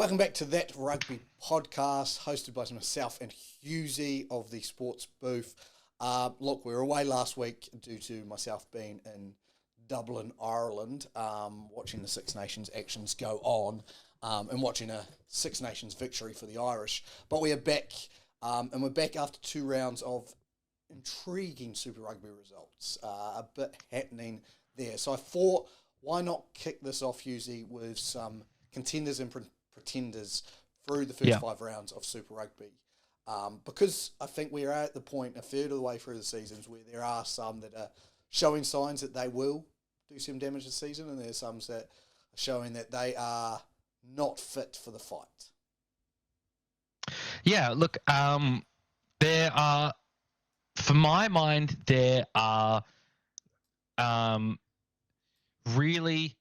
Welcome back to That Rugby podcast, hosted by myself and Husey of the Sports Booth. Look, we were away last week due to myself being in Dublin, Ireland, watching the Six Nations actions go on and watching a Six Nations victory for the Irish. But we are back, and we're back after 2 rounds of intriguing Super Rugby results. A bit happening there. So I thought, why not kick this off, Husey, with some contenders and pretenders through the first 5 rounds of Super Rugby. Because I think we are at the point, a third of the way through the seasons, where there are some that are showing signs that they will do some damage this season, and there's some that are showing that they are not fit for the fight. Yeah, look, there are, for my mind, there are really...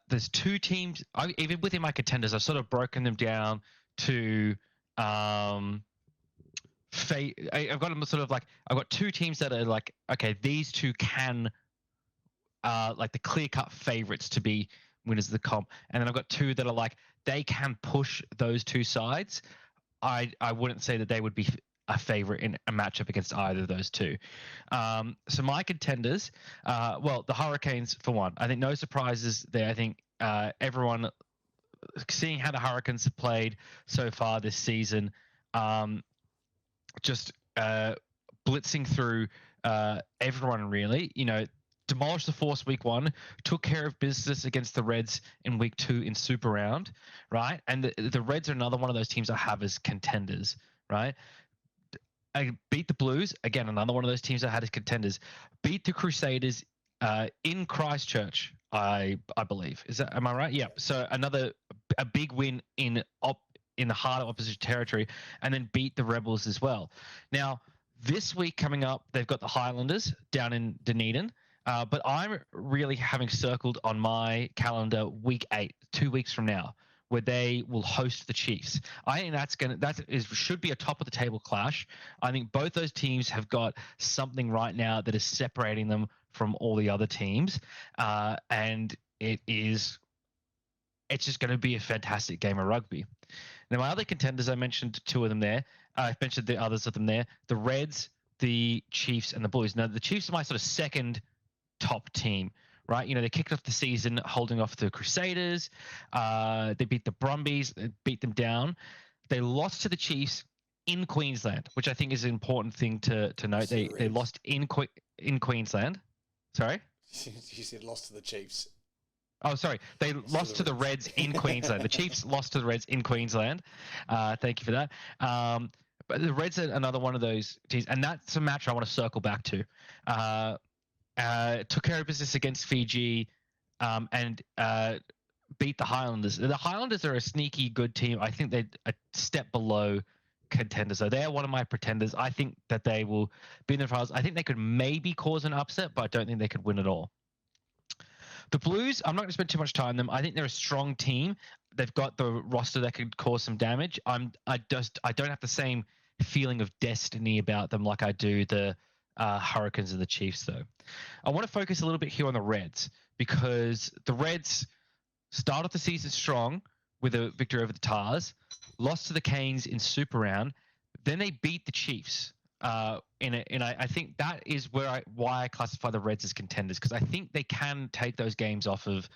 there's 2 teams, even within my contenders, I've sort of broken them down to I've got them sort of like, I've got 2 teams that are like, okay, these 2 can like the clear-cut favorites to be winners of the comp, and then I've got 2 that are like, they can push those 2 sides. I wouldn't say that they would be a favorite in a matchup against either of those 2. So my contenders, well, the Hurricanes for one. I think no surprises there. I think everyone, seeing how the Hurricanes have played so far this season, just blitzing through everyone really. You know, demolished the Force week 1, took care of business against the Reds in week 2 in Super Round, right? And the Reds are another one of those teams I have as contenders, right? I beat the Blues, again, another one of those teams I had as contenders. Beat the Crusaders in Christchurch, I believe. Am I right? Yeah. So a big win in the heart of opposition territory, and then beat the Rebels as well. Now, this week coming up, they've got the Highlanders down in Dunedin, but I'm really having circled on my calendar week 8, 2 weeks from now, where they will host the Chiefs. I think should be a top of the table clash. I think both those teams have got something right now that is separating them from all the other teams, and it's just going to be a fantastic game of rugby. Now, my other contenders, I mentioned 2 of them there. I mentioned the others of them there: the Reds, the Chiefs, and the Blues. Now, the Chiefs are my sort of second top team. Right, you know, they kicked off the season holding off the Crusaders. They beat the Brumbies, beat them down. They lost to the Chiefs in Queensland, which I think is an important thing to note. They lost in Queensland. Sorry? You said lost to the Chiefs. Oh, sorry. They lost to the Reds in Queensland. The Chiefs lost to the Reds in Queensland. Thank you for that. But the Reds are another one of those teams, and that's a match I want to circle back to. Took care of business against Fiji, and beat the Highlanders. The Highlanders are a sneaky good team. I think they're a step below contenders. So they are one of my pretenders. I think that they will be in the finals. I think they could maybe cause an upset, but I don't think they could win at all. The Blues, I'm not going to spend too much time on them. I think they're a strong team. They've got the roster that could cause some damage. I don't have the same feeling of destiny about them like I do the Hurricanes and the Chiefs, though. I want to focus a little bit here on the Reds, because the Reds started the season strong with a victory over the Tars, lost to the Canes in Super Round, then they beat the Chiefs. I think that is why I classify the Reds as contenders, because I think they can take those games off of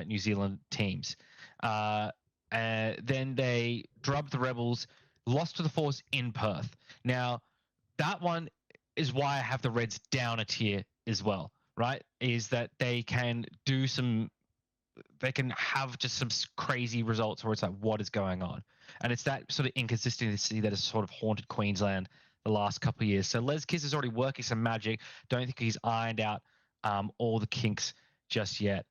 New Zealand teams. Then they drubbed the Rebels, lost to the Force in Perth. Now, that one is why I have the Reds down a tier as well, right? Is that they can have just some crazy results where it's like, what is going on? And it's that sort of inconsistency that has sort of haunted Queensland the last couple of years. So Les Kiss is already working some magic. Don't think he's ironed out all the kinks just yet.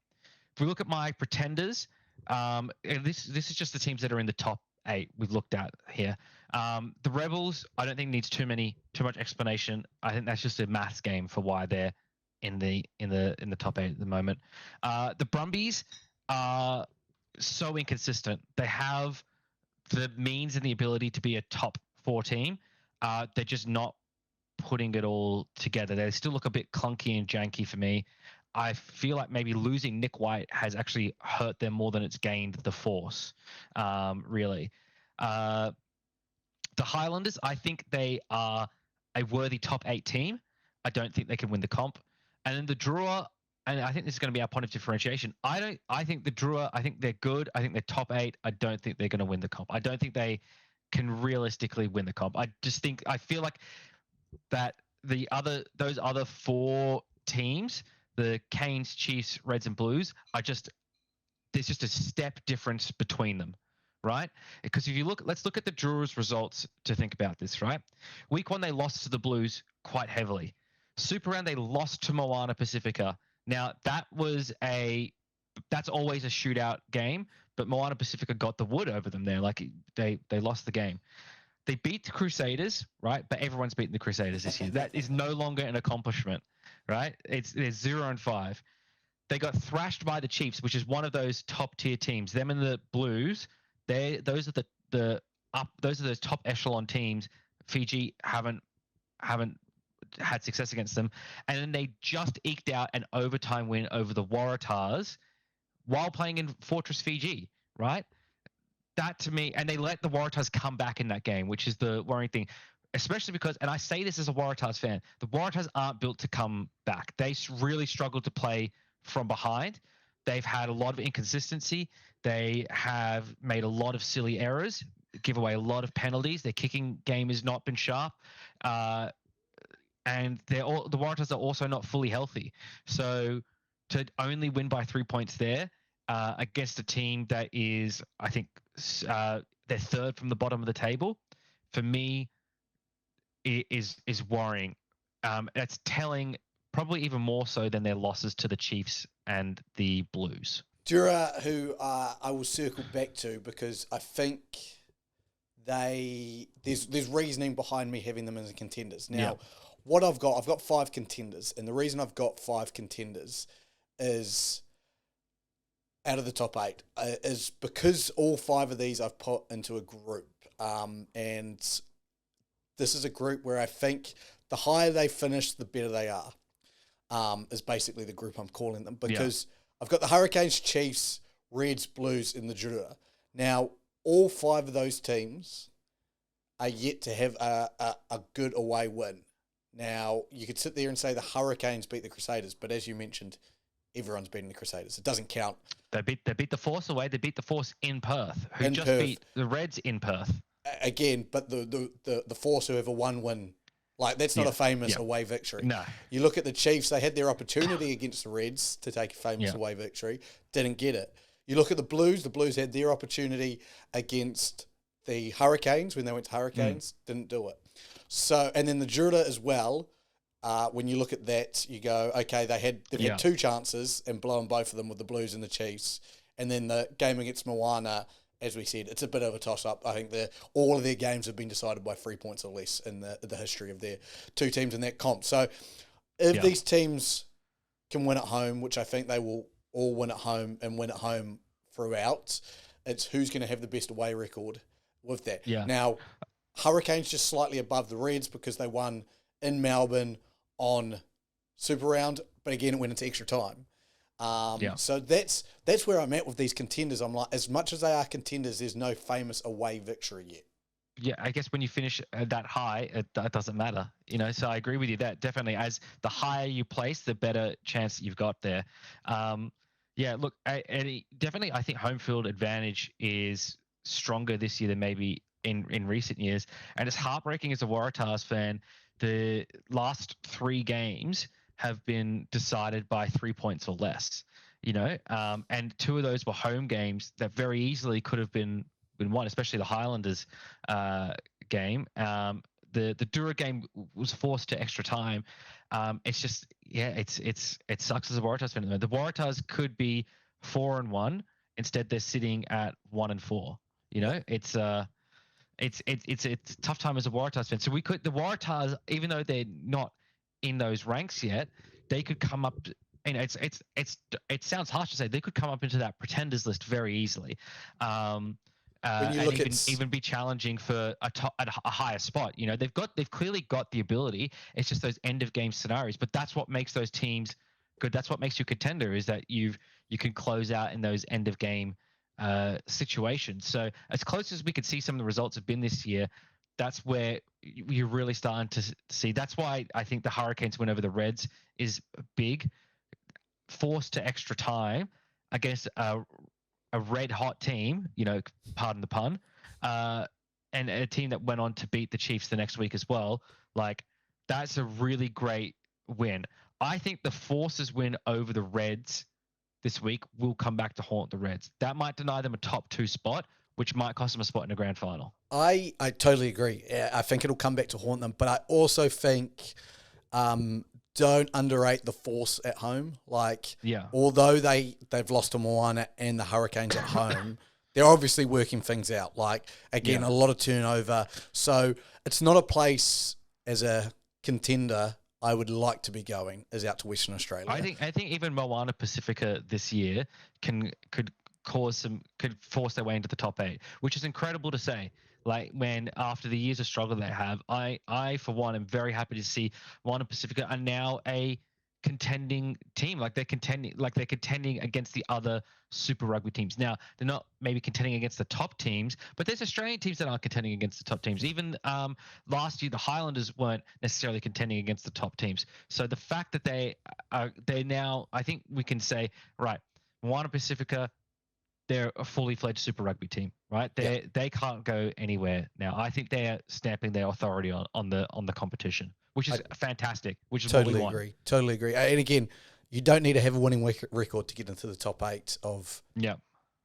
If we look at my pretenders, and this is just the teams that are in the top 8 we've looked at here. The Rebels, I don't think needs too much explanation. I think that's just a maths game for why they're in the top 8 at the moment. The Brumbies are so inconsistent. They have the means and the ability to be a top 4 team. They're just not putting it all together. They still look a bit clunky and janky for me. I feel like maybe losing Nick White has actually hurt them more than it's gained the Force, really. The Highlanders, I think they are a worthy top 8 team. I don't think they can win the comp. And then the Drua, and I think this is going to be our point of differentiation. I think the Drua, I think they're good. I think they're top 8. I don't think they're going to win the comp. I don't think they can realistically win the comp. I feel like that those other 4 teams, the Canes, Chiefs, Reds, and Blues, there's just a step difference between them, right? Because if you let's look at the Drew's results to think about this, right? Week 1, they lost to the Blues quite heavily. Super Round, they lost to Moana Pacifica. Now, that's always a shootout game, but Moana Pacifica got the wood over them there. Like, they lost the game. They beat the Crusaders, right? But everyone's beaten the Crusaders this year. That is no longer an accomplishment, right? They're 0-5. They got thrashed by the Chiefs, which is one of those top tier teams. Them and the Blues, those are those top echelon teams. Fiji haven't had success against them, and then they just eked out an overtime win over the Waratahs while playing in Fortress Fiji, right? That to me, and they let the Waratahs come back in that game, which is the worrying thing, especially because, and I say this as a Waratahs fan, the Waratahs aren't built to come back. They really struggle to play from behind. They've had a lot of inconsistency. They have made a lot of silly errors, give away a lot of penalties. Their kicking game has not been sharp. And the Waratahs are also not fully healthy. So to only win by 3 points there against a team that is, I think, they're third from the bottom of the table, for me, is worrying. That's telling, probably even more so than their losses to the Chiefs and the Blues. Dura, who I will circle back to because I think there's reasoning behind me having them as contenders. Now, what I've got 5 contenders, and the reason I've got 5 contenders is out of the top 8 is because all 5 of these I've put into a group, and this is a group where I think the higher they finish, the better they are. Is basically the group I'm calling them because I've got the Hurricanes, Chiefs, Reds, Blues, and the Drua. Now, all 5 of those teams are yet to have a good away win. Now, you could sit there and say the Hurricanes beat the Crusaders, but as you mentioned, everyone's beating the Crusaders. It doesn't count. They beat the Force away. They beat the Force in Perth, who just beat the Reds in Perth. Again, but the Force who have a 1 win. Like, that's not a famous away victory. No. You look at the Chiefs, they had their opportunity against the Reds to take a famous away victory, didn't get it. You look at the Blues had their opportunity against the Hurricanes when they went to Hurricanes, didn't do it. So, and then the Drua as well, when you look at that, you go, okay, they've had 2 chances and blown both of them with the Blues and the Chiefs. And then the game against Moana, as we said, it's a bit of a toss-up. I think all of their games have been decided by 3 points or less in the history of their 2 teams in that comp. So if these teams can win at home, which I think they will all win at home and win at home throughout, it's who's going to have the best away record with that. Yeah. Now, Hurricanes just slightly above the Reds because they won in Melbourne on Super Round, but again, it went into extra time. So that's where I'm at with these contenders. I'm like, as much as they are contenders, there's no famous away victory yet. Yeah, I guess when you finish that high, it doesn't matter, So I agree with you that definitely, as the higher you place, the better chance you've got there. Look, definitely, I think home field advantage is stronger this year than maybe in recent years. And as heartbreaking as a Waratahs fan, the last 3 games have been decided by 3 points or less, and 2 of those were home games that very easily could have been won, especially the Highlanders game. The Drua game was forced to extra time. It's just, it sucks as a Waratahs fan. The Waratahs could be 4-1. Instead, they're sitting at 1-4. It's a tough time as a Waratahs fan. So the Waratahs, even though they're not in those ranks yet, they could come up. It sounds harsh to say they could come up into that pretenders list very easily, and even be challenging for a higher spot. They've clearly got the ability. It's just those end of game scenarios. But that's what makes those teams good. That's what makes you a contender, is that you can close out in those end of game situations. So as close as we could see some of the results have been this year, that's where you're really starting to see. That's why I think the Hurricanes win over the Reds is big. Forced to extra time against a red hot team, pardon the pun, and a team that went on to beat the Chiefs the next week as well. Like, that's a really great win. I think the Forces win over the Reds this week will come back to haunt the Reds. That might deny them a top 2 spot, which might cost them a spot in the grand final. I totally agree. Yeah, I think it'll come back to haunt them, but I also think don't underrate the Force at home. Like, although they've lost to Moana and the Hurricanes at home, they're obviously working things out. Like, again, a lot of turnover. So it's not a place as a contender I would like to be going, is out to Western Australia. I think even Moana Pacifica this year could force their way into the top 8, which is incredible to say. Like, when after the years of struggle they have, I for one am very happy to see Moana Pacifica are now a contending team. Like, they're contending against the other Super Rugby teams. Now, they're not maybe contending against the top teams, but there's Australian teams that aren't contending against the top teams. Even last year, the Highlanders weren't necessarily contending against the top teams. So the fact that they now, I think we can say, right, Moana Pacifica, they're a fully fledged Super Rugby team, right? They can't go anywhere now. I think they're stamping their authority on the competition, which is fantastic. Which is totally what we want. agree. Totally agree. And again, you don't need to have a winning record to get into the top 8 of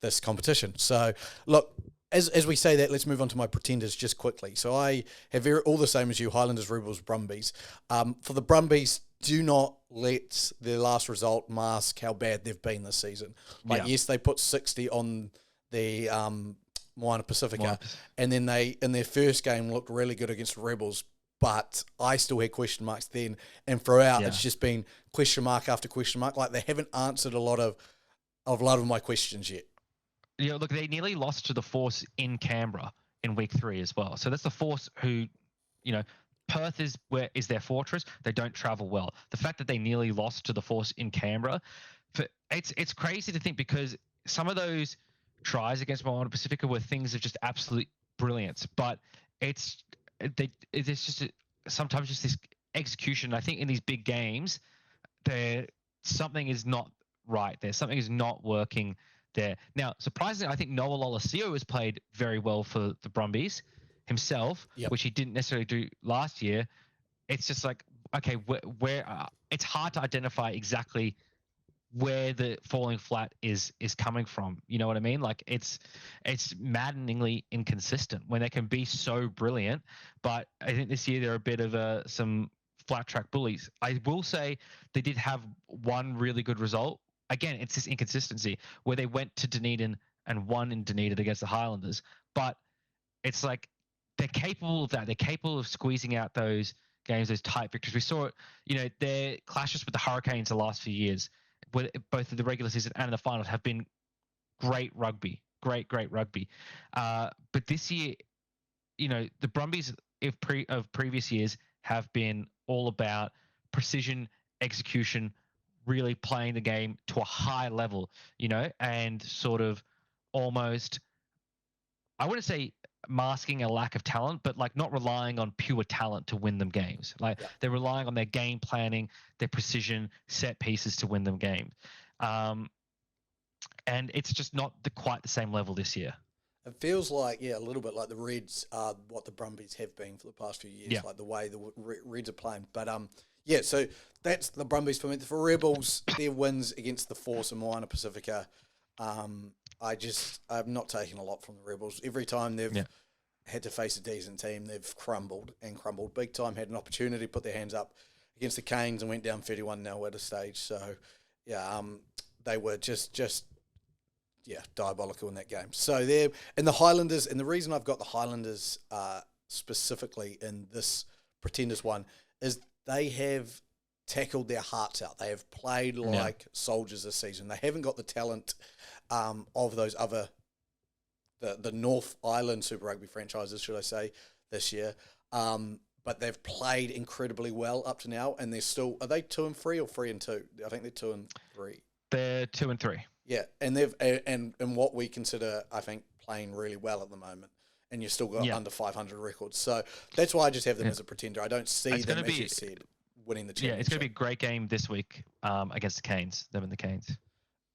this competition. So look, as we say that, let's move on to my pretenders just quickly. So I have all the same as you: Highlanders, Rebels, Brumbies. For the Brumbies, do not let their last result mask how bad they've been this season. Yes, they put 60 on the Moana Pacifica, and then they, in their first game, looked really good against Rebels, but I still had question marks then, and throughout it's just been question mark after question mark. Like, they haven't answered a lot of my questions yet. Look, they nearly lost to the Force in Canberra in week 3 as well. So that's the Force who, Perth is their fortress. They don't travel well. The fact that they nearly lost to the Force in Canberra, it's crazy to think, because some of those tries against Moana Pacifica were things of just absolute brilliance. But it's just sometimes just this execution. I think in these big games, something is not right there. Something is not working there. Now, surprisingly, I think Noah Lolesio has played very well for the Brumbies himself, which he didn't necessarily do last year. It's just like, okay, where it's hard to identify exactly where the falling flat is coming from. You know what I mean? Like, it's maddeningly inconsistent when they can be so brilliant. But I think this year they're a bit of some flat track bullies. I will say they did have one really good result. Again, it's this inconsistency where they went to Dunedin and won in Dunedin against the Highlanders. But it's like, they're capable of that. They're capable of squeezing out those games, those tight victories. We saw it, their clashes with the Hurricanes the last few years, both the regular season and the finals, have been great rugby. Great rugby. But this year, the Brumbies of previous years have been all about precision, execution, really playing the game to a high level, and sort of almost, I wouldn't say masking a lack of talent, but like not relying on pure talent to win them games. Like, they're relying on their game planning, their precision, set pieces to win them games. And it's just not quite the same level this year. It feels like, a little bit like the Reds are what the Brumbies have been for the past few years, like the way the Reds are playing. But so that's the Brumbies for me. For Rebels, their wins against the Force and Moana Pacifica, I've not taken a lot from the Rebels. Every time they've had to face a decent team, they've crumbled big time. Had an opportunity to put their hands up against the Canes and went down 31-0 at a stage. So they were just diabolical in that game. So they're, and the Highlanders, and the reason I've got the Highlanders specifically in this Pretenders one is they have tackled their hearts out. They have played like soldiers this season. They haven't got the talent of those other, the North Island Super Rugby franchises, should I say, this year. but they've played incredibly well up to now, and they're still. Are they 2-3 or 3-2? I think they're 2-3. They're 2-3. Yeah, and they've and what we consider, I think, playing really well at the moment. And you've still got under 500 records, so that's why I just have them as a pretender. I don't see them, as you said, winning the championship. Yeah, it's going to be a great game this week against the Canes. Them and the Canes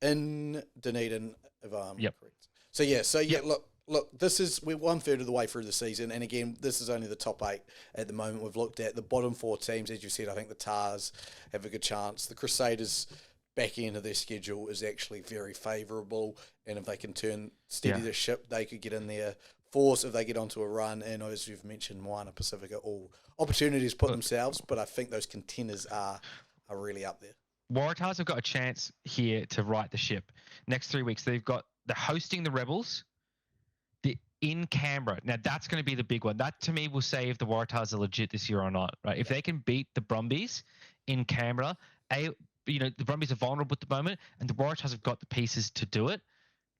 in Dunedin, if I'm correct. So look. We're 1/3 of the way through the season, and again, this is only the top 8 at the moment. We've looked at the bottom 4 teams, as you said. I think the Tars have a good chance. The Crusaders' back end of their schedule is actually very favourable, and if they can steady the ship, they could get in there. Force if they get onto a run, and as you've mentioned, Moana Pacifica, all opportunities put themselves, but I think those contenders are really up there. Waratahs have got a chance here to right the ship. Next 3 weeks, they're hosting the Rebels. They're in Canberra. Now that's going to be the big one. That to me will say if the Waratahs are legit this year or not. Right? If they can beat the Brumbies in Canberra, the Brumbies are vulnerable at the moment, and the Waratahs have got the pieces to do it.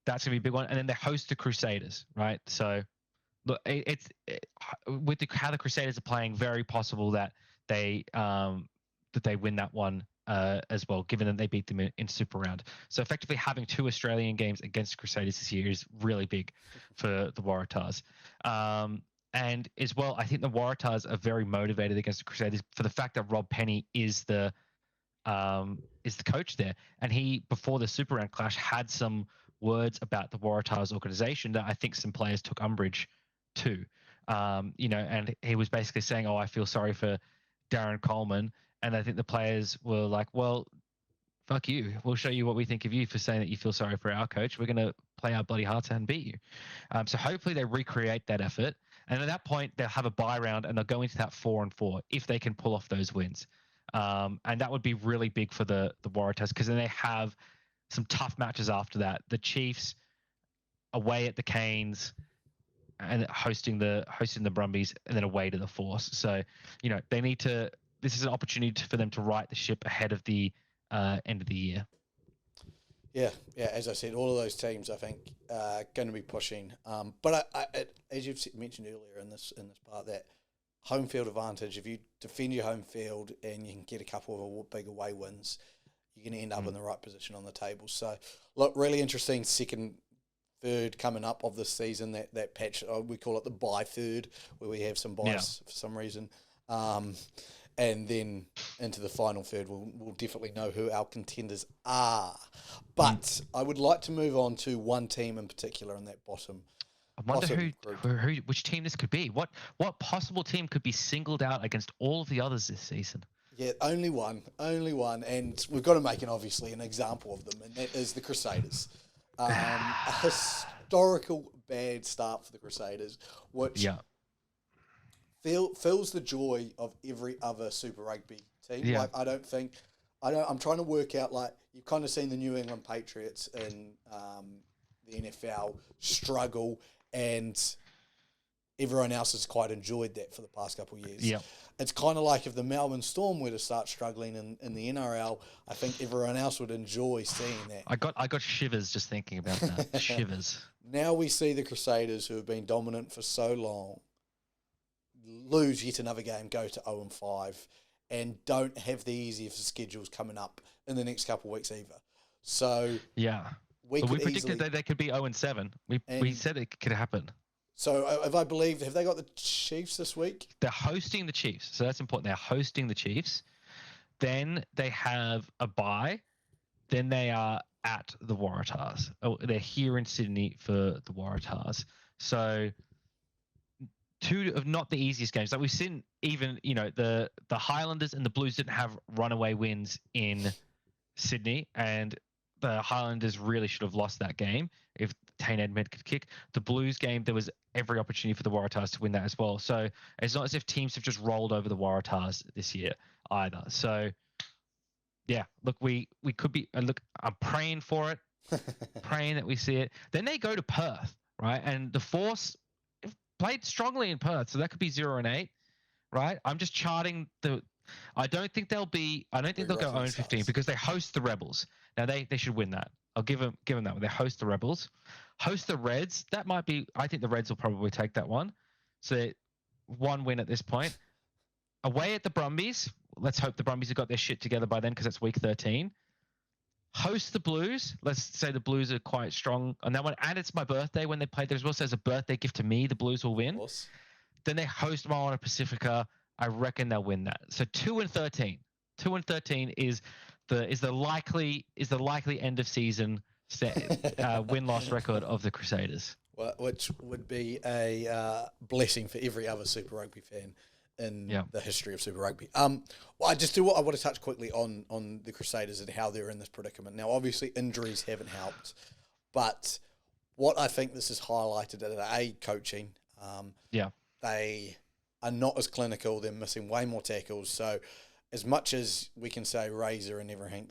That's going to be a big one. And then they host the Crusaders, right? So, look, with how the Crusaders are playing, very possible that they win that one as well, given that they beat them in Super Round. So, effectively, having 2 Australian games against the Crusaders this year is really big for the Waratahs. And as well, I think the Waratahs are very motivated against the Crusaders for the fact that Rob Penny is the coach there. And he, before the Super Round clash, had some words about the Waratahs organization that I think some players took umbrage to, and he was basically saying, I feel sorry for Darren Coleman. And I think the players were like, well, fuck you. We'll show you what we think of you for saying that you feel sorry for our coach. We're going to play our bloody hearts out and beat you. So hopefully they recreate that effort. And at that point, they'll have a bye round and they'll go into that 4-4 if they can pull off those wins. And that would be really big for the Waratahs, because then they have some tough matches after that. The Chiefs away at the Canes and hosting the Brumbies, and then away to the Force. So, they need to. This is an opportunity for them to right the ship ahead of the end of the year. Yeah. As I said, all of those teams, I think, are going to be pushing. But as you've mentioned earlier in this part, that home field advantage. If you defend your home field and you can get a couple of big away wins, you're going to end up in the right position on the table. So, look, really interesting second, third coming up of this season, that patch, we call it the bye third, where we have some byes for some reason. And then into the final third, we'll definitely know who our contenders are. But I would like to move on to one team in particular in that bottom. I wonder which team this could be. What possible team could be singled out against all of the others this season? Yeah, only one, and we've got to make obviously an example of them, and that is the Crusaders. A historical bad start for the Crusaders, which fills the joy of every other Super Rugby team. Yeah. I'm trying to work out, you've kind of seen the New England Patriots in the NFL struggle, and everyone else has quite enjoyed that for the past couple of years. Yeah. It's kind of like if the Melbourne Storm were to start struggling in the NRL, I think everyone else would enjoy seeing that. I got shivers just thinking about that. Shivers. Now we see the Crusaders, who have been dominant for so long, lose yet another game, go to 0-5, and don't have the easiest schedules coming up in the next couple of weeks either. So we predicted that they could be 0-7. We said it could happen. So have they got the Chiefs this week? They're hosting the Chiefs, so that's important. They're hosting the Chiefs. Then they have a bye. Then they are at the Waratahs. They're here in Sydney for the Waratahs. So 2 of not the easiest games. Like we've seen, even the Highlanders and the Blues didn't have runaway wins in Sydney, and the Highlanders really should have lost that game if Tane Edmed could kick. The Blues game, there was every opportunity for the Waratahs to win that as well. So it's not as if teams have just rolled over the Waratahs this year either. So, yeah, look, we could be... Look, I'm praying for it, praying that we see it. Then they go to Perth, right? And the Force played strongly in Perth, so that could be 0-8, right? I'm just charting I don't think they'll go 0-15 because they host the Rebels. Now they should win that. I'll give them that one. They host the Rebels, host the Reds. That might be. I think the Reds will probably take that one. So 1 win at this point. away at the Brumbies. Let's hope the Brumbies have got their shit together by then because it's week 13. Host the Blues. Let's say the Blues are quite strong on that one. And it's my birthday when they played there as well. So as a birthday gift to me, the Blues will win. Then they host Moana Pacifica. I reckon they'll win that. So 2-13. 2-13 is the likely end of season win-loss record of the Crusaders. Well, which would be a blessing for every other Super Rugby fan in the history of Super Rugby. Well, I want to touch quickly on the Crusaders and how they're in this predicament. Now, obviously, injuries haven't helped, but what I think this is highlighted at coaching. They are not as clinical. They're missing way more tackles. So, as much as we can say Razor and everything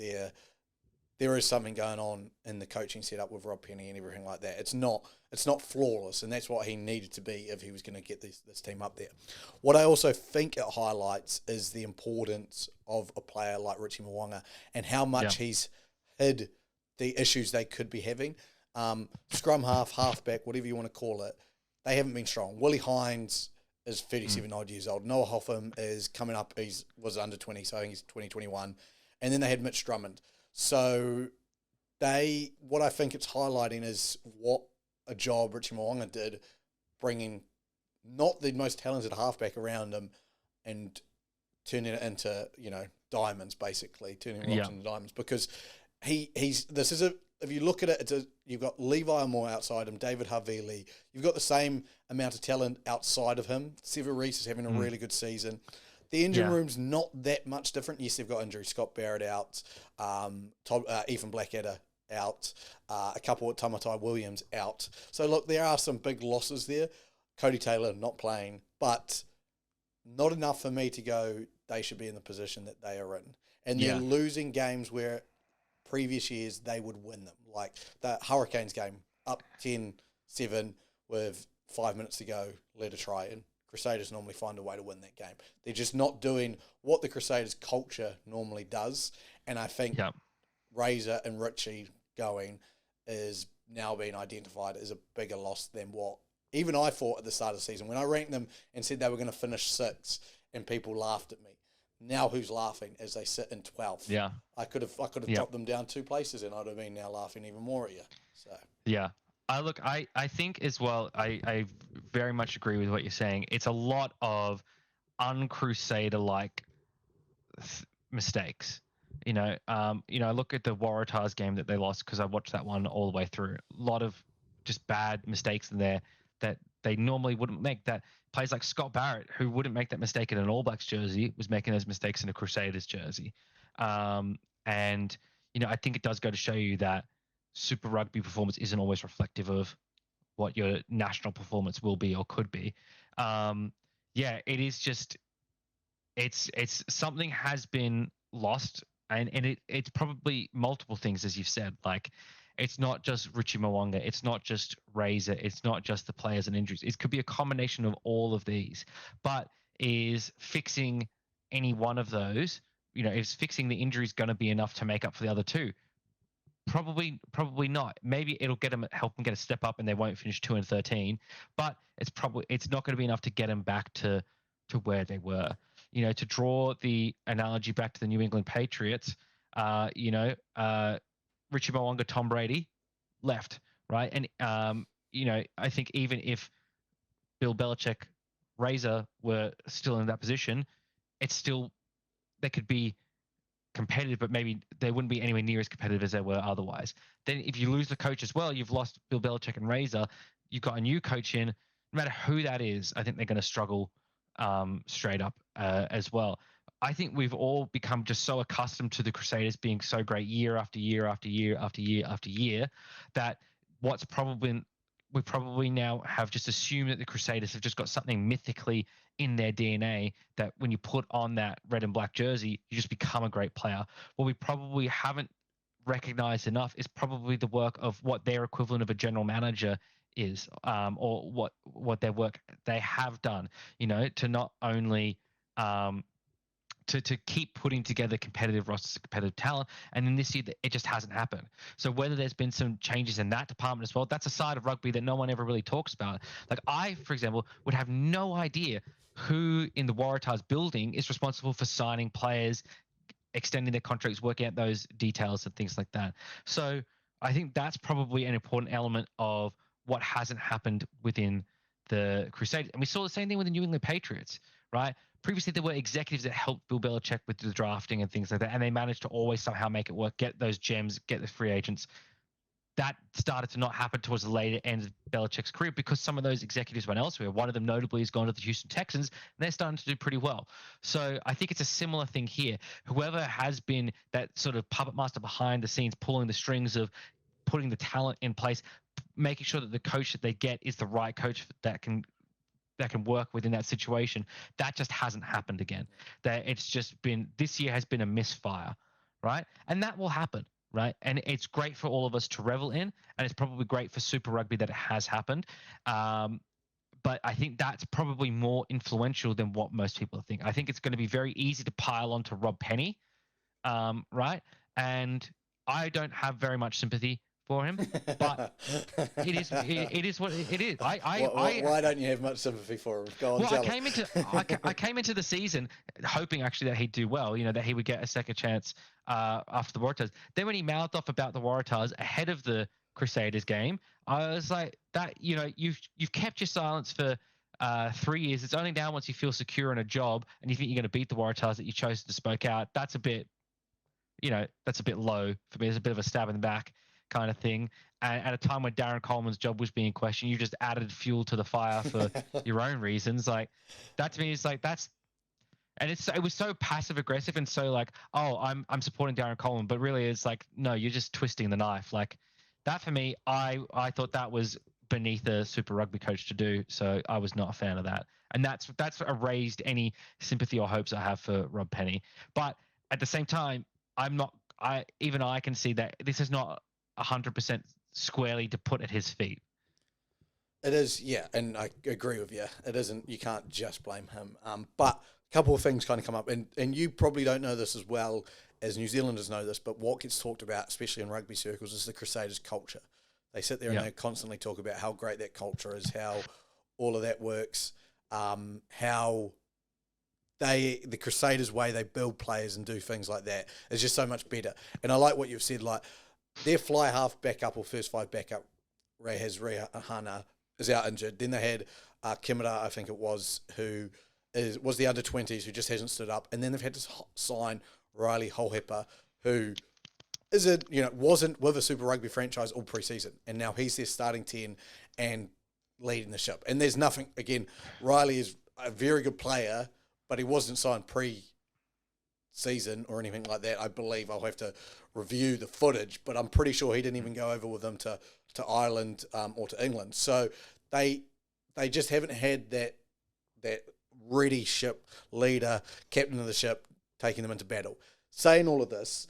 there is something going on in the coaching setup with Rob Penny and everything like that. It's not flawless, and that's what he needed to be if he was going to get this team up there. What I also think it highlights is the importance of a player like Richie Mo'unga and how much he's hid the issues they could be having. Scrum half, halfback, whatever you want to call it, they haven't been strong. Willie Hines is 37 odd years old. Noah Hoffman is coming up. Was under 20, so I think he's 2021. And then they had Mitch Drummond. So what I think it's highlighting is what a job Richie Mo'unga did, bringing not the most talented halfback around him and turning it into, diamonds, basically, turning rocks into diamonds. Because if you look at it, you've got Levi Moore outside him, David Havili. You've got the same amount of talent outside of him. Sever Reese is having a really good season. The engine room's not that much different. Yes, they've got injuries. Scott Barrett out, Ethan Blackadder out, a couple of Tamatai Williams out. So, look, there are some big losses there. Cody Taylor not playing, but not enough for me to go they should be in the position that they are in. And they're losing games where previous years they would win them. Like the Hurricanes game, up 10-7 with 5 minutes to go, let a try in. Crusaders normally find a way to win that game. They're just not doing what the Crusaders culture normally does. And I think Razor and Richie going is now being identified as a bigger loss than what even I thought at the start of the season. When I ranked them and said they were going to finish 6th and people laughed at me. Now who's laughing as they sit in 12th? Yeah. I could have dropped them down 2 places and I'd have been now laughing even more at you. So I think as well, I very much agree with what you're saying. It's a lot of un-Crusader-like mistakes. I look at the Waratahs game that they lost because I watched that one all the way through. A lot of just bad mistakes in there that they normally wouldn't make. That players like Scott Barrett, who wouldn't make that mistake in an All Blacks jersey, was making those mistakes in a Crusaders jersey. And I think it does go to show you that Super Rugby performance isn't always reflective of what your national performance will be or could be. It is just it's something has been lost, and it's probably multiple things, as you've said. Like, it's not just Richie Mo'unga, it's not just Razor, it's not just the players and injuries. It could be a combination of all of these. But is fixing any one of those, is fixing the injuries going to be enough to make up for the other two? Probably not. Maybe it'll help them get a step up, and they won't finish 2-13. But it's not going to be enough to get them back to where they were. To draw the analogy back to the New England Patriots, Richie Mo'unga, Tom Brady left, right? And I think even if Bill Belichick, Razor were still in that position, they could be competitive, but maybe they wouldn't be anywhere near as competitive as they were otherwise. Then if you lose the coach as well, you've lost Bill Belichick and Razor, you've got a new coach in. No matter who that is, I think they're going to struggle straight up as well. I think we've all become just so accustomed to the Crusaders being so great year after year after year after year after year that we probably now have just assumed that the Crusaders have just got something mythically in their DNA that when you put on that red and black jersey, you just become a great player. What we probably haven't recognized enough is probably the work of what their equivalent of a general manager is, or what their work they have done, to not only to keep putting together competitive rosters, competitive talent. And then this year, it just hasn't happened. So whether there's been some changes in that department as well, that's a side of rugby that no one ever really talks about. Like I, for example, would have no idea who in the Waratahs building is responsible for signing players, extending their contracts, working out those details and things like that. So I think that's probably an important element of what hasn't happened within the Crusaders. And we saw the same thing with the New England Patriots, right? Previously, there were executives that helped Bill Belichick with the drafting and things like that, and they managed to always somehow make it work, get those gems, get the free agents. That started to not happen towards the later end of Belichick's career because some of those executives went elsewhere. One of them notably has gone to the Houston Texans, and they're starting to do pretty well. So I think it's a similar thing here. Whoever has been that sort of puppet master behind the scenes, pulling the strings of putting the talent in place, making sure that the coach that they get is the right coach that can work within that situation, that just hasn't happened again. That it's just been, this year has been a misfire, right? And that will happen. Right. And it's great for all of us to revel in. And it's probably great for Super Rugby that it has happened. But I think that's probably more influential than what most people think. I think it's going to be very easy to pile onto Rob Penny. Right. And I don't have very much sympathy for him, but it is what it is. Why don't you have much sympathy for him? Go on, well, I came into the season hoping actually that he'd do well, that he would get a second chance after the Waratahs. Then when he mouthed off about the Waratahs ahead of the Crusaders game, I was like, that you've kept your silence for 3 years. It's only now once you feel secure in a job and you think you're going to beat the Waratahs that you chose to spoke out. That's a bit, that's a bit low for me. It's a bit of a stab in the back kind of thing. And at a time when Darren Coleman's job was being questioned, you just added fuel to the fire for your own reasons. Like that to me is like, that's, and it was so passive aggressive and so like, oh, I'm supporting Darren Coleman, but really it's like, no, you're just twisting the knife. Like that for me, I thought that was beneath a Super Rugby coach to do. So I was not a fan of that. And that's erased any sympathy or hopes I have for Rob Penny. But at the same time, I can see that this is not 100% squarely to put at his feet. It is, yeah, and I agree with you. It isn't, you can't just blame him. But a couple of things kind of come up, and you probably don't know this as well as New Zealanders know this, but what gets talked about, especially in rugby circles, is the Crusaders culture. They sit there and they constantly talk about how great that culture is, how all of that works, how the Crusaders' way they build players and do things like that is just so much better. And I like what you've said, like their fly half backup or first five backup, Rehaz Rehana, is out injured. Then they had Kimura, I think it was, who was the under-20s, who just hasn't stood up. And then they've had to sign Riley Holhepa, who wasn't with a Super Rugby franchise all pre-season. And now he's their starting 10 and leading the ship. And there's nothing, again, Riley is a very good player, but he wasn't signed pre-season or anything like that. I believe I'll have to review the footage, but I'm pretty sure he didn't even go over with them to Ireland or to England. So they just haven't had that ready ship leader, captain of the ship, taking them into battle. Saying all of this,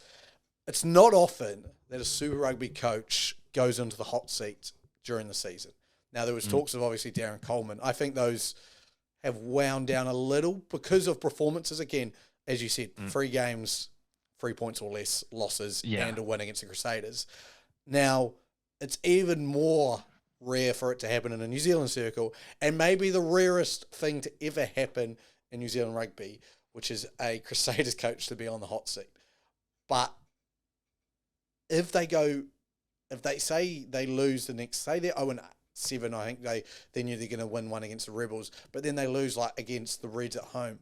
it's not often that a Super Rugby coach goes into the hot seat during the season. Now, there was talks of obviously Darren Coleman. I think those have wound down a little because of performances. Again, as you said, 3 games, 3 points or less, losses, and a win against the Crusaders. Now, it's even more rare for it to happen in a New Zealand circle, and maybe the rarest thing to ever happen in New Zealand rugby, which is a Crusaders coach to be on the hot seat. But if they say they lose the next, say they're 0-7, I think they knew they're going to win one against the Rebels, but then they lose like against the Reds at home.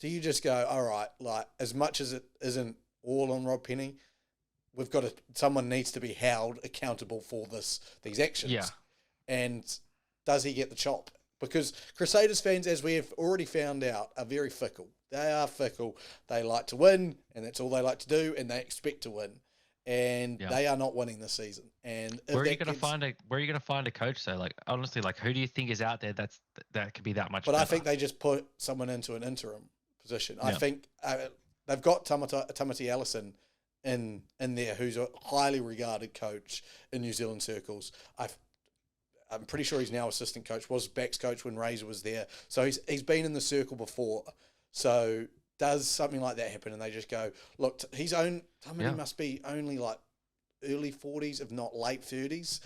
Do you just go, all right, like as much as it isn't all on Rob Penny, someone needs to be held accountable for these actions. Yeah. And does he get the chop? Because Crusaders fans, as we have already found out, are very fickle. They are fickle. They like to win, and that's all they like to do, and they expect to win. And they are not winning this season. And where are you going to find a coach though? Like honestly, like who do you think is out there that could be that much? But better? I think they just put someone into an interim position. I think they've got Tamati Allison in there, who's a highly regarded coach in New Zealand circles. I'm pretty sure he's now assistant coach, was backs coach when Razor was there. So he's been in the circle before. So does something like that happen, and they just go, look, somebody must be only like early 40s, if not late 30s,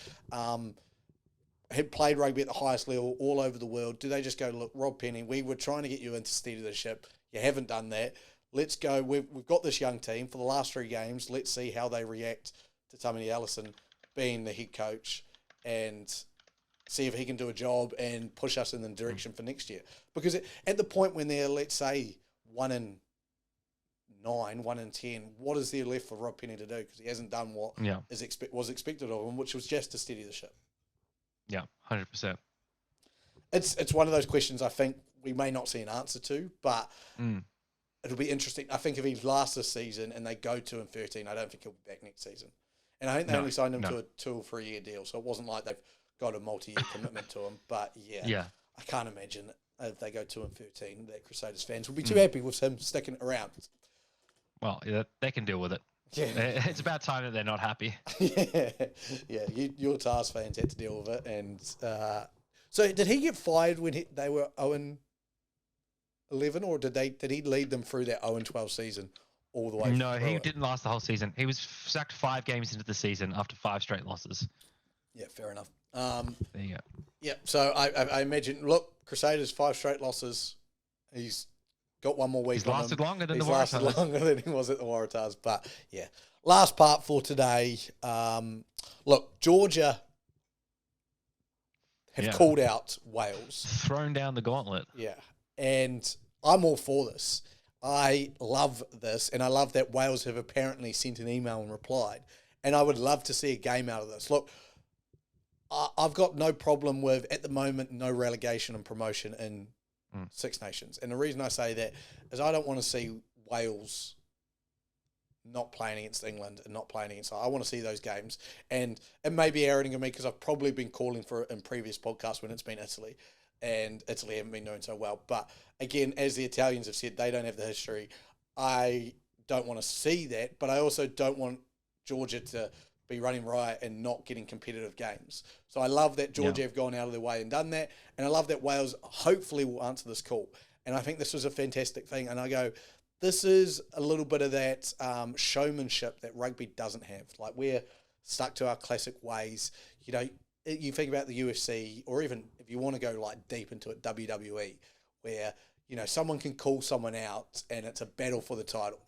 had played rugby at the highest level all over the world. Do they just go, look, Rob Penny, we were trying to get you into steady the ship. You haven't done that. Let's go. We've got this young team for the last 3 games. Let's see how they react to Tamini Allison being the head coach and see if he can do a job and push us in the direction for next year. Because at the point when they're, let's say, 1-9, 1-10, what is there left for Rob Penny to do? Because he hasn't done what was expected of him, which was just to steady the ship. Yeah, 100%. It's one of those questions I think we may not see an answer to, but it'll be interesting. I think if he lasts this season and they go 2-13, I don't think he'll be back next season. And I think they only signed him to a 2 or 3 year deal, so it wasn't like they've got a multi-year commitment to him. But I can't imagine if they go 2-13 that Crusaders fans will be too happy with him sticking around. Well, they can deal with it. Yeah, it's about time that they're not happy. Your Tars fans had to deal with it, and so did he get fired when they were 0-11, or did he lead them through that 0-12 season all the way? No, he didn't last the whole season. He was sacked 5 games into the season after 5 straight losses. Yeah, fair enough. There you go. Yeah, so I imagine. Look, Crusaders 5 straight losses. He's got one more week. He's lasted longer than the Waratahs. He's lasted longer than he was at the Waratahs. But yeah, last part for today. Look, Georgia have called out Wales, thrown down the gauntlet. Yeah, and I'm all for this. I love this, and I love that Wales have apparently sent an email and replied. And I would love to see a game out of this. Look, I've got no problem with, at the moment, no relegation and promotion in Six Nations. And the reason I say that is I don't want to see Wales not playing against England and not playing against... I want to see those games. And it may be arrogant of me because I've probably been calling for it in previous podcasts when it's been Italy. And Italy haven't been doing so well. But again, as the Italians have said, they don't have the history. I don't want to see that, but I also don't want Georgia to be running riot and not getting competitive games. So I love that Georgia have gone out of their way and done that. And I love that Wales hopefully will answer this call. And I think this was a fantastic thing. And I go, this is a little bit of that showmanship that rugby doesn't have. Like, we're stuck to our classic ways. You know, you think about the UFC, or even if you want to go like deep into it, WWE, where, you know, someone can call someone out and it's a battle for the title.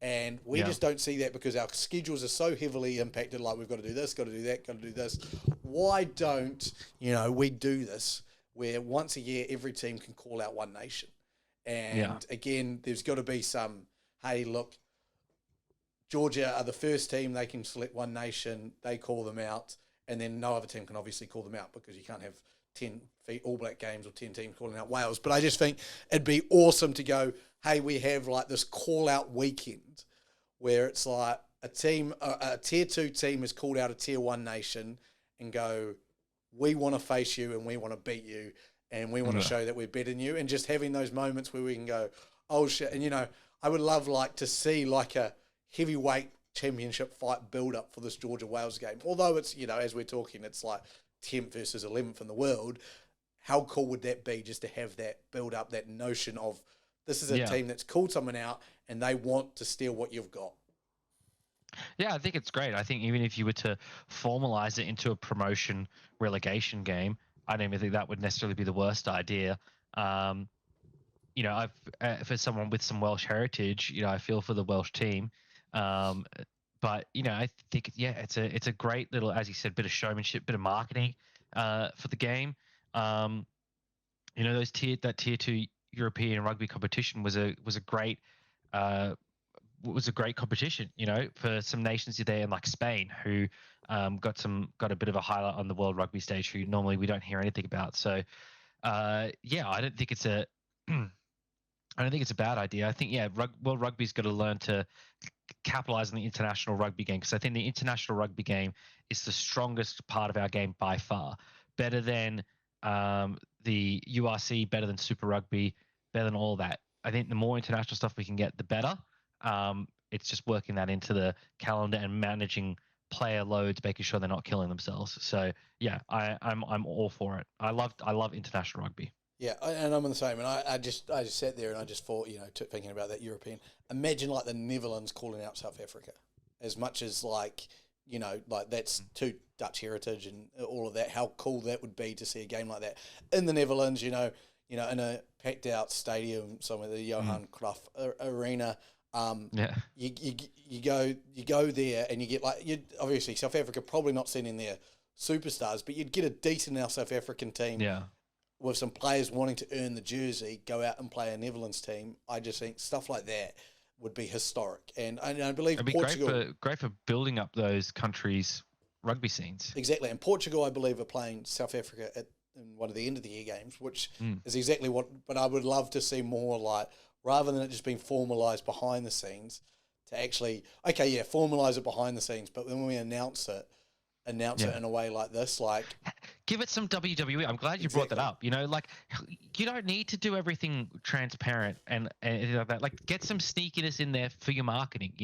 And we just don't see that because our schedules are so heavily impacted. Like, we've got to do this, got to do that, got to do this. Why don't, we do this where once a year every team can call out one nation? And again, there's got to be some, hey, look, Georgia are the first team, they can select one nation, they call them out, and then no other team can obviously call them out because you can't have 10 All Black games or 10 teams calling out Wales. But I just think it'd be awesome to go, hey, we have like this call-out weekend where it's like a team, a Tier 2 team has called out a Tier 1 nation and go, we want to face you and we want to beat you and we want to show that we're better than you. And just having those moments where we can go, oh, shit. And, I would love like to see like a heavyweight championship fight build-up for this Georgia-Wales game. Although it's, as we're talking, it's like 10th versus 11th in the world. How cool would that be just to have that build-up, that notion of, this is a team that's called someone out and they want to steal what you've got. Yeah, I think it's great. I think even if you were to formalize it into a promotion relegation game, I don't even think that would necessarily be the worst idea. I've for someone with some Welsh heritage, I feel for the Welsh team. But I think it's a great little, as you said, bit of showmanship, bit of marketing for the game. Those tier 2 European rugby competition was a great competition, for some nations there in like Spain who got a bit of a highlight on the world rugby stage who normally we don't hear anything about. So I don't think it's a bad idea. I think world rugby's got to learn to capitalize on the international rugby game, because I think the international rugby game is the strongest part of our game by far, better than the URC, better than Super Rugby, better than all that. I think the more international stuff we can get, the better. It's just working that into the calendar and managing player loads, making sure they're not killing themselves. So I'm all for it. I love international rugby. Yeah, and I'm in the same. And I just sat there and I just thought, thinking about that European. Imagine like the Netherlands calling out South Africa, as much as like like that's to Dutch heritage and all of that. How cool that would be to see a game like that in the Netherlands. In a packed out stadium, somewhere the Johan Cruyff Arena. You go there and you get obviously South Africa probably not sending their superstars, but you'd get a decent now South African team. Yeah. With some players wanting to earn the jersey, go out and play a Netherlands team. I just think stuff like that would be historic, and I believe it'd be Portugal great for building up those countries' rugby scenes. Exactly, and Portugal I believe are playing South Africa in one of the end of the year games, which is exactly what. But I would love to see more like rather than it just being formalised behind the scenes, to actually formalise it behind the scenes, but when we announce it in a way like this, like give it some WWE. I'm glad you brought that up. You don't need to do everything transparent and like that. Like get some sneakiness in there for your marketing.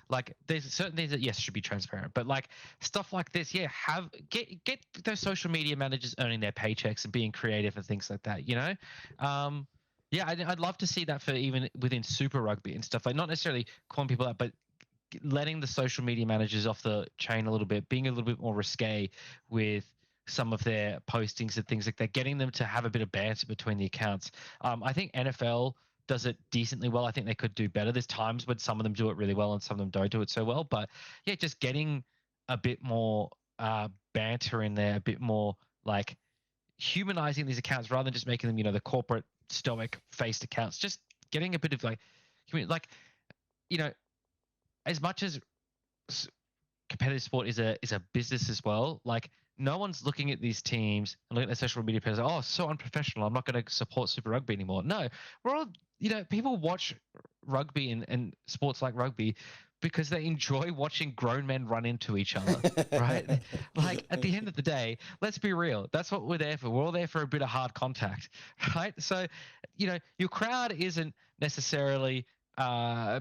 Like there's certain things that should be transparent, but like stuff like this, get those social media managers earning their paychecks and being creative and things like that. I'd love to see that for even within Super Rugby and stuff, like not necessarily calling people out, but letting the social media managers off the chain a little bit, being a little bit more risque with some of their postings and things like that, getting them to have a bit of banter between the accounts. I think NFL does it decently well. I think they could do better. There's times when some of them do it really well and some of them don't do it so well. But just getting a bit more banter in there, a bit more like humanizing these accounts rather than just making them, the corporate stoic faced accounts. Just getting a bit of as much as competitive sport is a business as well, like no one's looking at these teams and looking at their social media pages like, oh, so unprofessional, I'm not going to support Super Rugby anymore. No, we're all, people watch rugby and sports like rugby because they enjoy watching grown men run into each other, right? Like at the end of the day, let's be real. That's what we're there for. We're all there for a bit of hard contact, right? So, your crowd isn't necessarily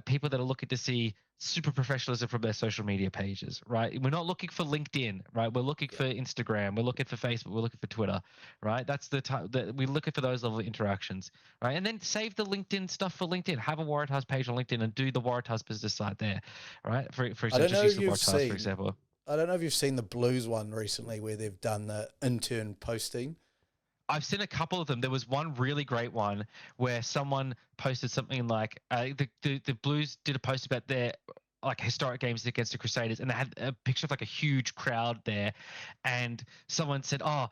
people that are looking to see super professionalism from their social media pages, right? We're not looking for LinkedIn, right? We're looking for Instagram. We're looking for Facebook. We're looking for Twitter, right? That's the type that we're looking for, those level of interactions, right? And then save the LinkedIn stuff for LinkedIn. Have a Waratahs page on LinkedIn and do the Waratahs business site there, right? For example, just use the Waratahs, for example. I don't know if you've seen the Blues one recently where they've done the intern posting. I've seen a couple of them. There was one really great one where someone posted something like the Blues did a post about their like historic games against the Crusaders, and they had a picture of like a huge crowd there, and someone said, "Oh,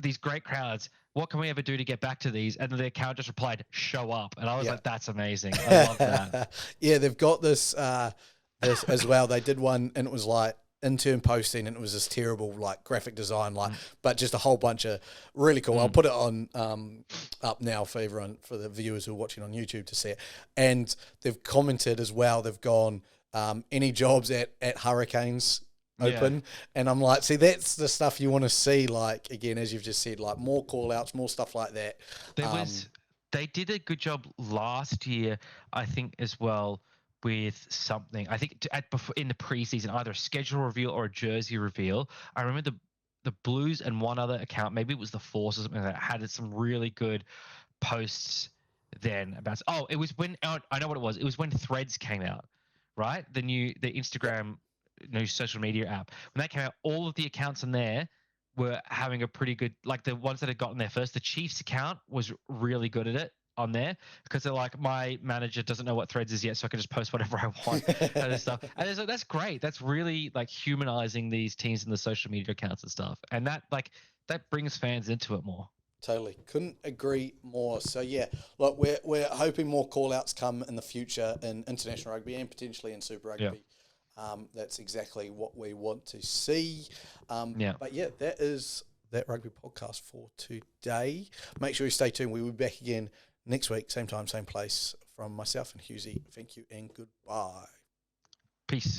these great crowds. What can we ever do to get back to these?" And the account just replied, "Show up." And I was like, "That's amazing. I love that." Yeah, they've got this as well. They did one, and it was like intern posting, and it was this terrible like graphic design, but just a whole bunch of really cool. I'll put it on up now for everyone, for the viewers who are watching on YouTube to see it. And they've commented as well. They've gone, any jobs at Hurricanes open, and I'm like, see, that's the stuff you want to see. Like again, as you've just said, like more call outs, more stuff like that. They did a good job last year, I think, as well, with something. I think in the preseason, either a schedule reveal or a jersey reveal. I remember the Blues and one other account, maybe it was the Force or something like that, had some really good posts then about. Oh, it was when I know what it was. It was when Threads came out, right? The Instagram new social media app. When that came out, all of the accounts in there were having a pretty good, like the ones that had gotten there first. The Chiefs account was really good at it on there because they're like, my manager doesn't know what Threads is yet, so I can just post whatever I want and stuff. And it's like, that's great. That's really like humanizing these teams in the social media accounts and stuff. And that brings fans into it more. Totally. Couldn't agree more. So yeah, look, we're hoping more call outs come in the future in international rugby and potentially in Super Rugby. Yeah. That's exactly what we want to see. But yeah, that is that rugby podcast for today. Make sure you stay tuned. We will be back again next week, same time, same place. From myself and Hughesy, thank you and goodbye. Peace.